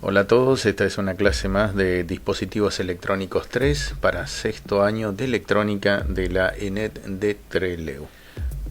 Hola a todos, esta es una clase más de Dispositivos Electrónicos 3 para sexto año de electrónica de la ENET de Trelew.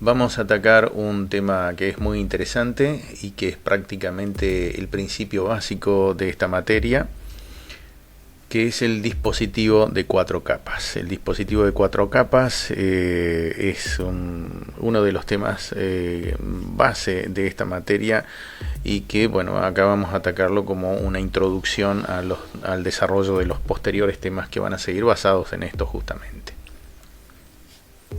Vamos a atacar un tema que es muy interesante y que es prácticamente el principio básico de esta materia, que es el dispositivo de 4 capas. El dispositivo de 4 capas es uno de los temas base de esta materia y que, bueno, acá vamos a atacarlo como una introducción al desarrollo de los posteriores temas que van a seguir basados en esto justamente.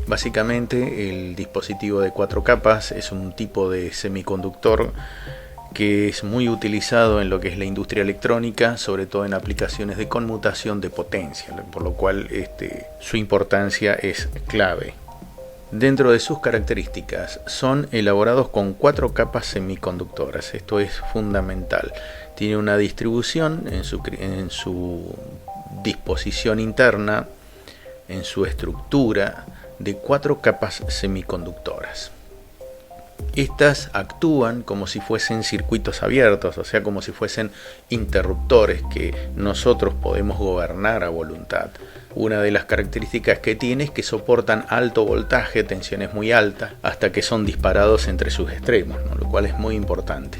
Básicamente, el dispositivo de 4 capas es un tipo de semiconductor que es muy utilizado en lo que es la industria electrónica, sobre todo en aplicaciones de conmutación de potencia, por lo cual su importancia es clave. Dentro de sus características, son elaborados con 4 capas semiconductoras. Esto es fundamental. Tiene una distribución en su disposición interna, en su estructura, de 4 capas semiconductoras. Estas actúan como si fuesen circuitos abiertos, o sea, como si fuesen interruptores que nosotros podemos gobernar a voluntad. Una de las características que tiene es que soportan alto voltaje, tensiones muy altas, hasta que son disparados entre sus extremos, ¿no? Lo cual es muy importante.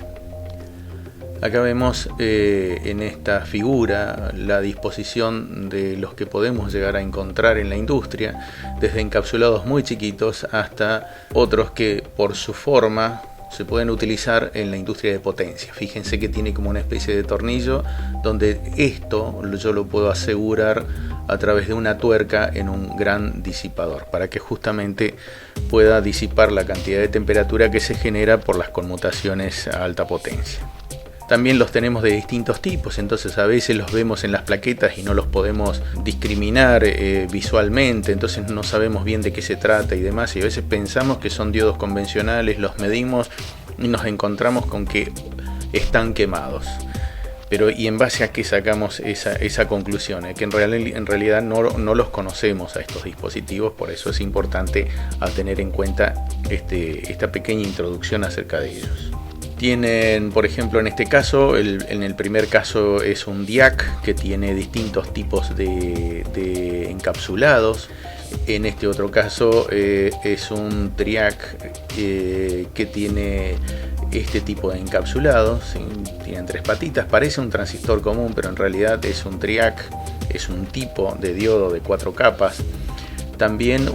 Acá vemos en esta figura la disposición de los que podemos llegar a encontrar en la industria, desde encapsulados muy chiquitos hasta otros que por su forma se pueden utilizar en la industria de potencia. Fíjense que tiene como una especie de tornillo donde esto yo lo puedo asegurar a través de una tuerca en un gran disipador para que justamente pueda disipar la cantidad de temperatura que se genera por las conmutaciones a alta potencia. También los tenemos de distintos tipos, entonces a veces los vemos en las plaquetas y no los podemos discriminar visualmente, entonces no sabemos bien de qué se trata y demás, y a veces pensamos que son diodos convencionales, los medimos y nos encontramos con que están quemados. Pero ¿y en base a qué sacamos esa conclusión? Que en realidad no los conocemos a estos dispositivos, por eso es importante a tener en cuenta esta pequeña introducción acerca de ellos. Tienen, por ejemplo, en este caso, en el primer caso es un DIAC que tiene distintos tipos de encapsulados. En este otro caso es un TRIAC que tiene este tipo de encapsulados. ¿Sí? Tienen 3 patitas, parece un transistor común, pero en realidad es un TRIAC, es un tipo de diodo de 4 capas. También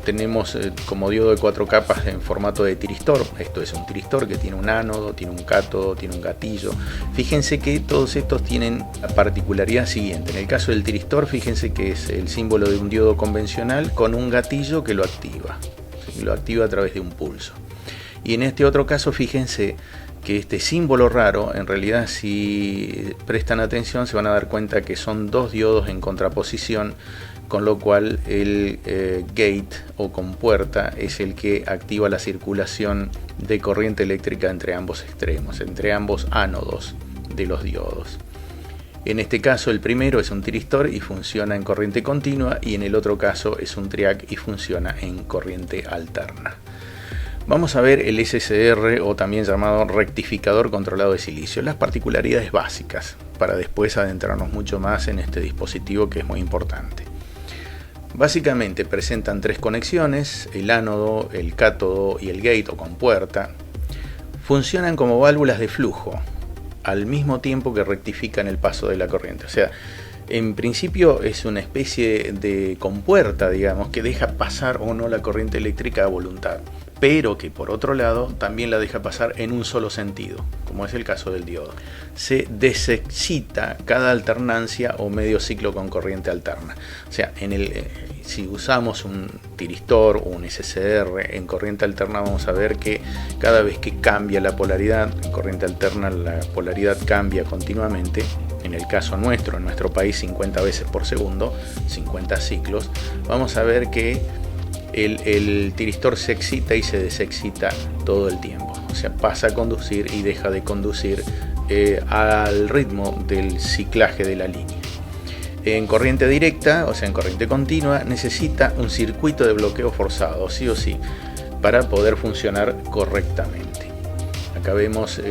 tenemos como diodo de 4 capas en formato de tiristor. Esto es un tiristor que tiene un ánodo, tiene un cátodo, tiene un gatillo. Fíjense que todos estos tienen la particularidad siguiente. En el caso del tiristor, fíjense que es el símbolo de un diodo convencional con un gatillo que lo activa. ¿Sí? Lo activa a través de un pulso. Y en este otro caso, fíjense que este símbolo raro, en realidad si prestan atención se van a dar cuenta que son 2 diodos en contraposición, con lo cual el gate o compuerta es el que activa la circulación de corriente eléctrica entre ambos extremos, entre ambos ánodos de los diodos. En este caso el primero es un tiristor y funciona en corriente continua, y en el otro caso es un TRIAC y funciona en corriente alterna. Vamos a ver el SCR, o también llamado rectificador controlado de silicio, las particularidades básicas, para después adentrarnos mucho más en este dispositivo que es muy importante. Básicamente presentan 3 conexiones, el ánodo, el cátodo y el gate o compuerta. Funcionan como válvulas de flujo, al mismo tiempo que rectifican el paso de la corriente. O sea, en principio es una especie de compuerta, digamos, que deja pasar o no la corriente eléctrica a voluntad, pero que por otro lado también la deja pasar en un solo sentido, como es el caso del diodo. Se desexcita cada alternancia o medio ciclo con corriente alterna. O sea, si usamos un tiristor o un SCR en corriente alterna, vamos a ver que cada vez que cambia la polaridad, en corriente alterna la polaridad cambia continuamente. En el caso nuestro, en nuestro país, 50 veces por segundo, 50 ciclos, vamos a ver que el tiristor se excita y se desexcita todo el tiempo. O sea, pasa a conducir y deja de conducir al ritmo del ciclaje de la línea. En corriente directa, o sea en corriente continua, necesita un circuito de bloqueo forzado, sí o sí, para poder funcionar correctamente. Acá vemos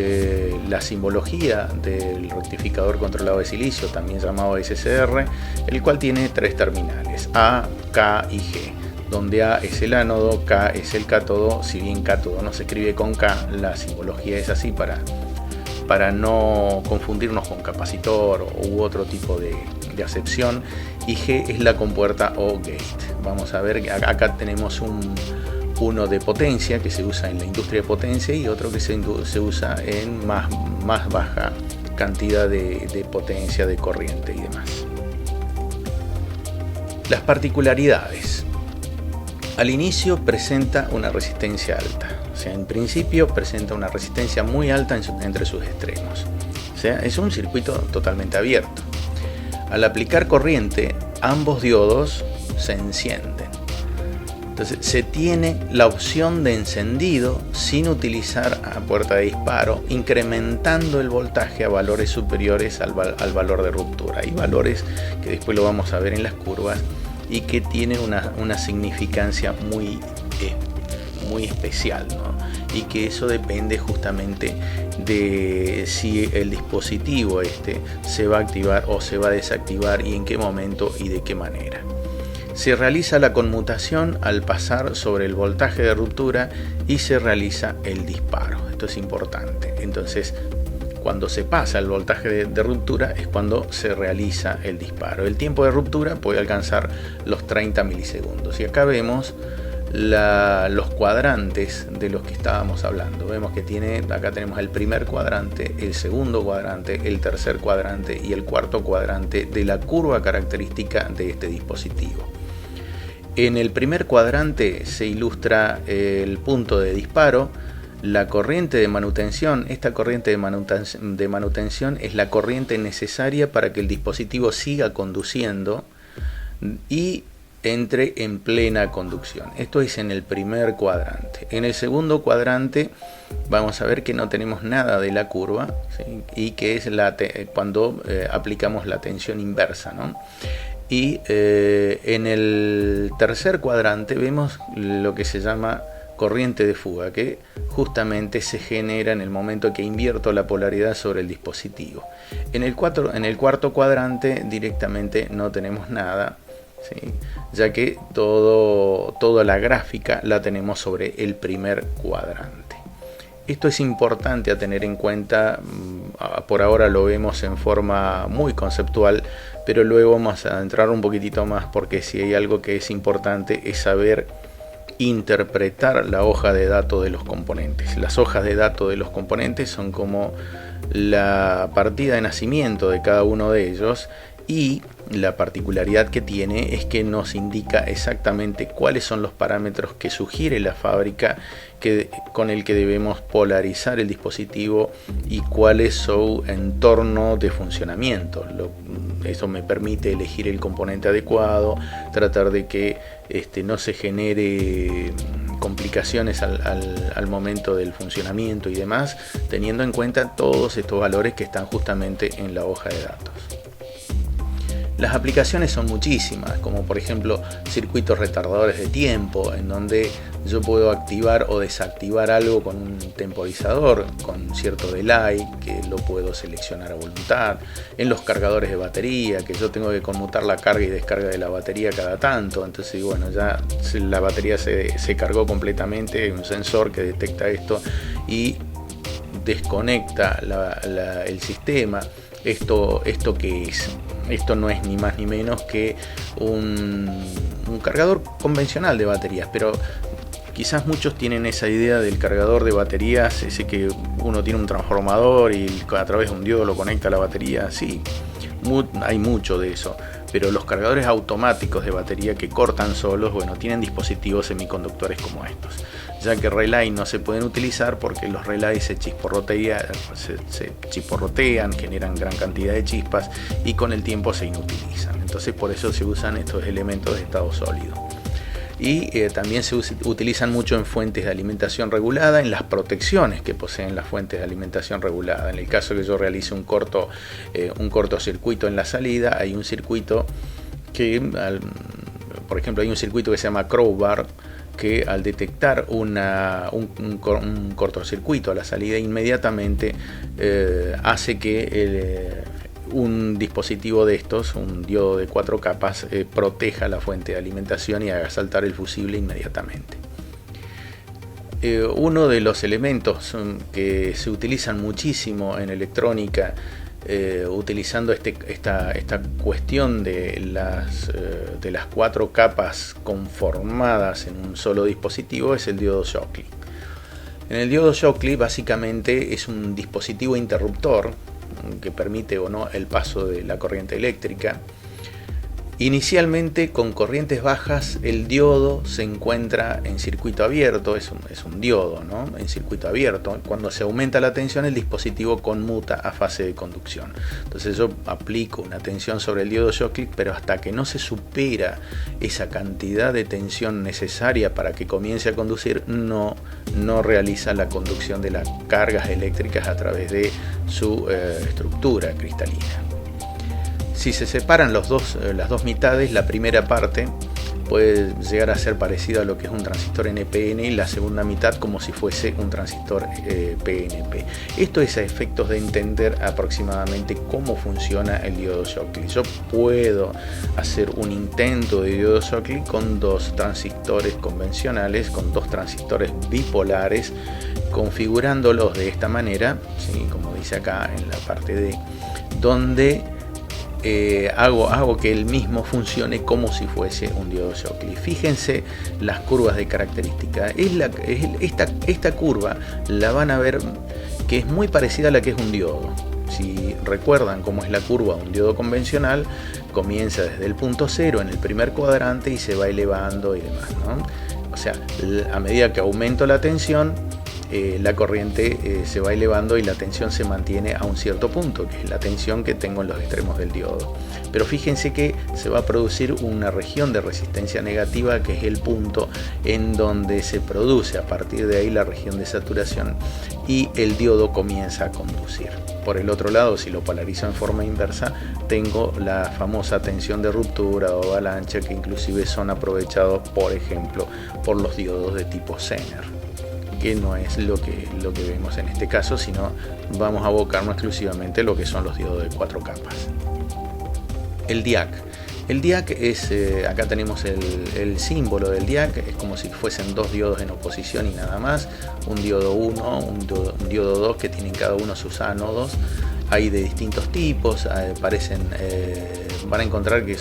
la simbología del rectificador controlado de silicio, también llamado SCR, el cual tiene 3 terminales, A, K y G, donde A es el ánodo, K es el cátodo. Si bien cátodo no se escribe con K, la simbología es así para no confundirnos con capacitor u otro tipo de acepción, y G es la compuerta o gate. Vamos a ver, acá tenemos uno de potencia que se usa en la industria de potencia y otro que se usa en más baja cantidad de potencia, de corriente y demás. Las particularidades. Al inicio presenta una resistencia alta, o sea, en principio presenta una resistencia muy alta entre sus extremos, o sea, es un circuito totalmente abierto. Al aplicar corriente, ambos diodos se encienden. Entonces se tiene la opción de encendido sin utilizar a puerta de disparo, incrementando el voltaje a valores superiores al valor de ruptura. Hay valores que después lo vamos a ver en las curvas y que tienen una significancia muy especial, ¿no? Y que eso depende justamente de si el dispositivo se va a activar o se va a desactivar, y en qué momento y de qué manera. Se realiza la conmutación al pasar sobre el voltaje de ruptura y se realiza el disparo. Esto es importante. Entonces, cuando se pasa el voltaje de ruptura es cuando se realiza el disparo. El tiempo de ruptura puede alcanzar los 30 milisegundos. Y acá vemos los cuadrantes de los que estábamos hablando. Vemos que acá tenemos el primer cuadrante, el segundo cuadrante, el tercer cuadrante y el cuarto cuadrante de la curva característica de este dispositivo. En el primer cuadrante se ilustra el punto de disparo, la corriente de manutención. Esta corriente de manutención es la corriente necesaria para que el dispositivo siga conduciendo y entre en plena conducción. Esto es en el primer cuadrante. En el segundo cuadrante vamos a ver que no tenemos nada de la curva, ¿sí? Y que es cuando aplicamos la tensión inversa, ¿no? Y en el tercer cuadrante vemos lo que se llama corriente de fuga, que justamente se genera en el momento que invierto la polaridad sobre el dispositivo. En el cuarto cuadrante directamente no tenemos nada, ¿sí? Ya que toda la gráfica la tenemos sobre el primer cuadrante. Esto es importante a tener en cuenta. Por ahora lo vemos en forma muy conceptual, pero luego vamos a entrar un poquitito más, porque si hay algo que es importante es saber interpretar la hoja de datos de los componentes. Las hojas de datos de los componentes son como la partida de nacimiento de cada uno de ellos, y la particularidad que tiene es que nos indica exactamente cuáles son los parámetros que sugiere la fábrica con el que debemos polarizar el dispositivo y cuál es su entorno de funcionamiento. Eso me permite elegir el componente adecuado, tratar de que no se genere complicaciones al momento del funcionamiento y demás, teniendo en cuenta todos estos valores que están justamente en la hoja de datos. Las aplicaciones son muchísimas, como por ejemplo circuitos retardadores de tiempo, en donde yo puedo activar o desactivar algo con un temporizador, con cierto delay, que lo puedo seleccionar a voluntad. En los cargadores de batería, que yo tengo que conmutar la carga y descarga de la batería cada tanto. Entonces, bueno, ya la batería se cargó completamente, hay un sensor que detecta esto y desconecta el sistema. ¿Esto qué es? Esto no es ni más ni menos que un cargador convencional de baterías, pero quizás muchos tienen esa idea del cargador de baterías, ese que uno tiene un transformador y a través de un diodo lo conecta a la batería. Sí, hay mucho de eso, pero los cargadores automáticos de batería que cortan solos, bueno, tienen dispositivos semiconductores como estos, ya que relay no se pueden utilizar porque los relays se chisporrotean, generan gran cantidad de chispas y con el tiempo se inutilizan. Entonces por eso se usan estos elementos de estado sólido. Y también se utilizan mucho en fuentes de alimentación regulada, en las protecciones que poseen las fuentes de alimentación regulada. En el caso que yo realice un cortocircuito en la salida, hay un circuito que, por ejemplo, hay un circuito que se llama crowbar, que al detectar un cortocircuito a la salida inmediatamente hace que un dispositivo de estos, un diodo de 4 capas, proteja la fuente de alimentación y haga saltar el fusible inmediatamente. Uno de los elementos que se utilizan muchísimo en electrónica, utilizando esta cuestión de las 4 capas conformadas en un solo dispositivo, es el diodo Shockley. En el diodo Shockley básicamente es un dispositivo interruptor que permite o no el paso de la corriente eléctrica. Inicialmente, con corrientes bajas, el diodo se encuentra en circuito abierto, es un diodo, ¿no? En circuito abierto. Cuando se aumenta la tensión, el dispositivo conmuta a fase de conducción. Entonces yo aplico una tensión sobre el diodo Shockley, pero hasta que no se supera esa cantidad de tensión necesaria para que comience a conducir, no realiza la conducción de las cargas eléctricas a través de su estructura cristalina. Si se separan las dos mitades, la primera parte puede llegar a ser parecida a lo que es un transistor NPN y la segunda mitad como si fuese un transistor PNP. Esto es a efectos de entender aproximadamente cómo funciona el diodo Shockley. Yo puedo hacer un intento de diodo Shockley con 2 transistores convencionales, con 2 transistores bipolares, configurándolos de esta manera, ¿sí? Como dice acá en la parte D, donde hago que el mismo funcione como si fuese un diodo Shockley. Fíjense las curvas de característica. Esta curva la van a ver que es muy parecida a la que es un diodo. Si recuerdan cómo es la curva de un diodo convencional, comienza desde el punto 0 en el primer cuadrante y se va elevando y demás, ¿no? O sea, a medida que aumento la tensión, la corriente se va elevando y la tensión se mantiene a un cierto punto, que es la tensión que tengo en los extremos del diodo. Pero fíjense que se va a producir una región de resistencia negativa, que es el punto en donde se produce a partir de ahí la región de saturación y el diodo comienza a conducir. Por el otro lado, si lo polarizo en forma inversa, tengo la famosa tensión de ruptura o avalancha, que inclusive son aprovechados, por ejemplo, por los diodos de tipo Zener, que no es lo que vemos en este caso, sino vamos a abocarnos exclusivamente a lo que son los diodos de 4 capas. El DIAC. El DIAC es, acá tenemos el símbolo del DIAC, es como si fuesen 2 diodos en oposición y nada más, un diodo 1, un diodo 2 que tienen cada uno sus ánodos. Hay de distintos tipos, van a encontrar que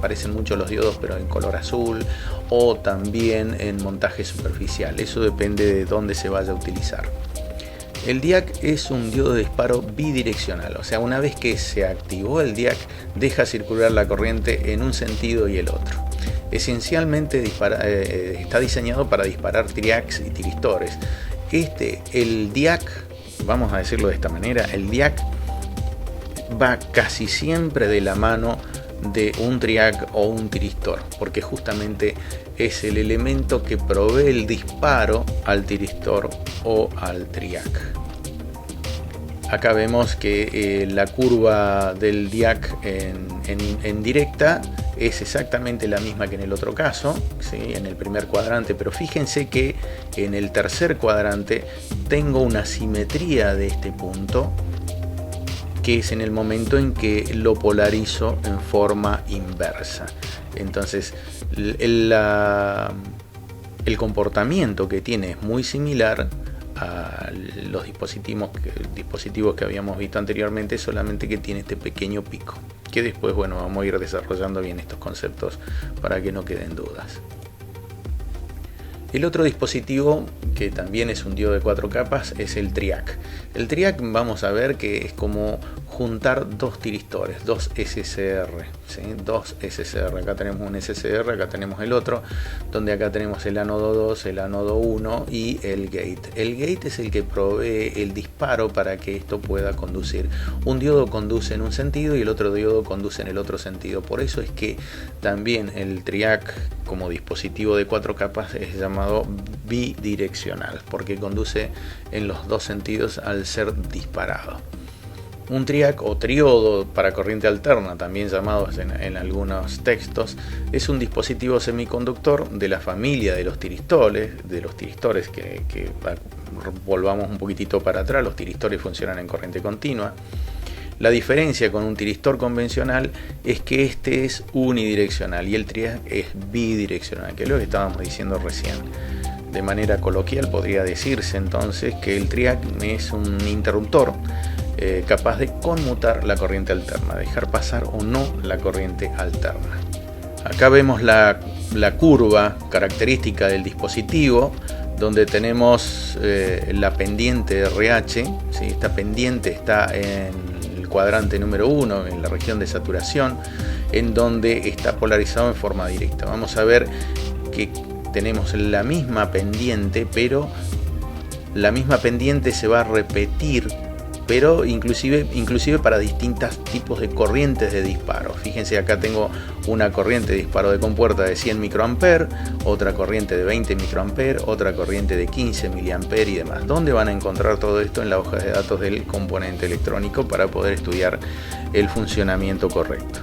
parecen mucho los diodos pero en color azul, o también en montaje superficial. Eso depende de dónde se vaya a utilizar. El DIAC es un diodo de disparo bidireccional, o sea, una vez que se activó el DIAC, deja circular la corriente en un sentido y el otro. Esencialmente está diseñado para disparar triacs y tiristores. El DIAC, vamos a decirlo de esta manera, el DIAC va casi siempre de la mano de un triac o un tiristor, porque justamente es el elemento que provee el disparo al tiristor o al triac. Acá vemos que la curva del DIAC en directa es exactamente la misma que en el otro caso, ¿sí? En el primer cuadrante, pero fíjense que en el tercer cuadrante tengo una simetría de este punto, que es en el momento en que lo polarizo en forma inversa. Entonces el comportamiento que tiene es muy similar a los dispositivos que habíamos visto anteriormente, solamente que tiene este pequeño pico, que después, bueno, vamos a ir desarrollando bien estos conceptos para que no queden dudas. El otro dispositivo que también es un diodo de 4 capas es el triac. El triac vamos a ver que es como juntar 2 tiristores, 2 SCR, ¿sí? 2 SCR, acá tenemos un SCR, acá tenemos el otro, donde acá tenemos el ánodo 2, el ánodo 1 y el gate. El gate es el que provee el disparo para que esto pueda conducir. Un diodo conduce en un sentido y el otro diodo conduce en el otro sentido. Por eso es que también el triac como dispositivo de 4 capas es llamado bidireccional, porque conduce en los 2 sentidos al ser disparado. Un triac o triodo para corriente alterna, también llamados en algunos textos, es un dispositivo semiconductor de la familia de los tiristores, que volvamos un poquitito para atrás. Los tiristores funcionan en corriente continua. La diferencia con un tiristor convencional es que este es unidireccional y el triac es bidireccional, que es lo que estábamos diciendo recién. De manera coloquial podría decirse entonces que el triac es un interruptor capaz de conmutar la corriente alterna, dejar pasar o no la corriente alterna. Acá vemos la curva característica del dispositivo, donde tenemos la pendiente RH, ¿sí? Esta pendiente está en el cuadrante número 1, en la región de saturación, en donde está polarizado en forma directa. Vamos a ver que tenemos la misma pendiente, pero la misma pendiente se va a repetir, pero inclusive para distintos tipos de corrientes de disparo. Fíjense, acá tengo una corriente de disparo de compuerta de 100 microamperes, otra corriente de 20 microamperes, otra corriente de 15 miliamperes y demás. ¿Dónde van a encontrar todo esto? En la hoja de datos del componente electrónico, para poder estudiar el funcionamiento correcto.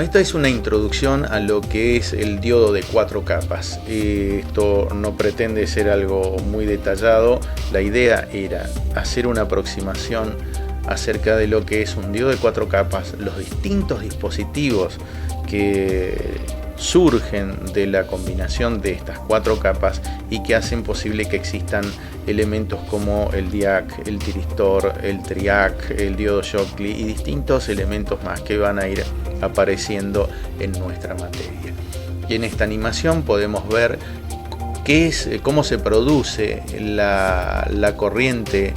Esta es una introducción a lo que es el diodo de 4 capas. Esto no pretende ser algo muy detallado. La idea era hacer una aproximación acerca de lo que es un diodo de 4 capas, los distintos dispositivos que surgen de la combinación de estas 4 capas y que hacen posible que existan elementos como el diac, el tiristor, el triac, el diodo Shockley y distintos elementos más que van a ir apareciendo en nuestra materia. Y en esta animación podemos ver cómo se produce la corriente,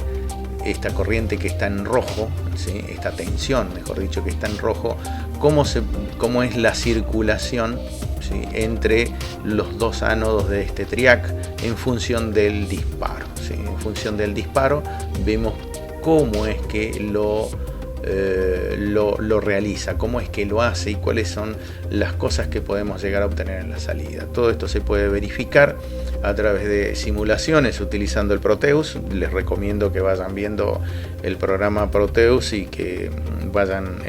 esta corriente que está en rojo, ¿sí? Esta tensión, mejor dicho, que está en rojo, cómo es la circulación, ¿sí? Entre los dos ánodos de este triac en función del disparo, ¿sí? En función del disparo vemos cómo es que lo realiza, cómo es que lo hace y cuáles son las cosas que podemos llegar a obtener en la salida. Todo esto se puede verificar a través de simulaciones utilizando el Proteus. Les recomiendo que vayan viendo el programa Proteus y que vayan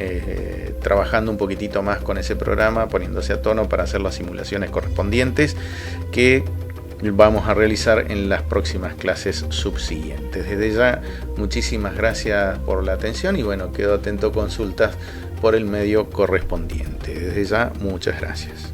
trabajando un poquitito más con ese programa, poniéndose a tono para hacer las simulaciones correspondientes que vamos a realizar en las próximas clases subsiguientes. Desde ya, muchísimas gracias por la atención y bueno, quedo atento a consultas por el medio correspondiente. Desde ya, muchas gracias.